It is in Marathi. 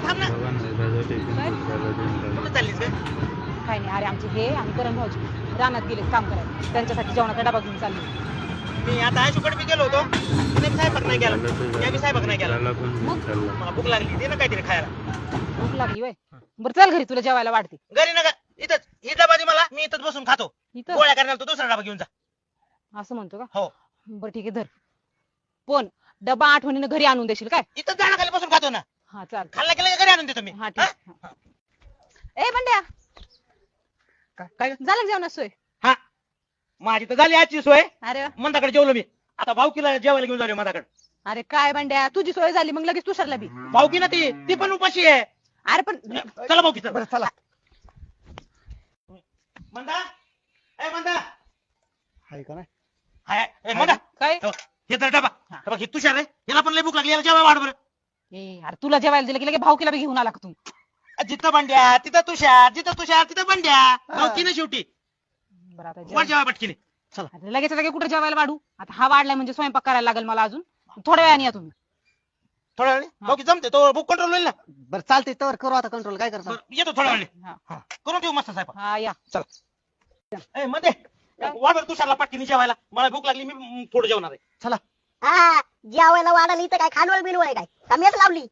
थांब ना. कुठं चाललीस ग? काय नाही, अरे आमचे हे आणि करण भाऊजी रानात गेले काम करायला, त्यांच्यासाठी जेवणाचा डबा घेऊन चालले. मी आता आयशूकडे बी गेलो होतो, तिने बी स्वयंपाक नाही केला, त्या बी स्वयंपाक नाही केला. मला भूक लागली, दे ना काहीतरी खायला. भूक लागली वय, बरं चल घरी, तुला जेवायला वाढते. घरी नका, इथंच ही डबा दे मला, मी इथंच बसून खातो. इथं गोळ्या करण्याला तू दुसरा डबा घेऊन जा. असं म्हणतो का? हो, बरं ठीक आहे, धर. पण डबा आठवणीनं घरी आणून देशील काय? इथंच झाडाखाली बसून खातो ना. हा चाल. खाल्ला केला घरी आणून देतो मी. हा ठीक. ए बंड्या, काय झालं का जेवणाची सोय? हा, माझी तर झाली आजची सोय. अरे वा. मंदाकडे जेवलो मी. आता भाऊकीला जेवायला घेऊन जातो मंदाकडे. अरे काय बंड्या, तुझी सोय झाली मग लगेच तुषारला बी. भाऊकी ना ती पण उपाशी आहे. अरे पण चला भाऊकी चला. बरं चला. मंदा, ए मंदा, हाय का नाही? हाय ए मंदा, काय? हे तर डबा. हे बघ, हे तुषार आहे, याला पण लय भूक लागली, याला जेवायला वाढ बरं. ए अरे तुला जेवायला दिलं की लगेच भाऊकीला बी घेऊन आला का तू? जिथं बंड्या तिथं तुषार, जिथं तुषार तिथं बंड्या. भाऊकी ना शेवटी. बरं आता वर जेवाय पटकीने. अरे लगेच लगेच कुठे जेवायला वाढू? आता हा वाढलाय म्हणजे स्वयंपाक करायला लागेल मला अजून. थोड्या वेळाने या तुम्ही. थोड्या वेळाने भाऊकी जमते, तो भूक कंट्रोल होईल ना. बरं चालते तर करू आता कंट्रोल. काय करता? बरं, येतो थोड्या वेळाने. हा. करून ठेवू मस्त साहेब. हा या. ए मध्ये वाढ बरं तुषारला पटकीने जेवायला. मला भूक लागली, मी थोडं जेवणार आहे. चला. हा जेवायला वाढायला इथं काय खानवळ बिनवळ आहे काय? का मेस लावली?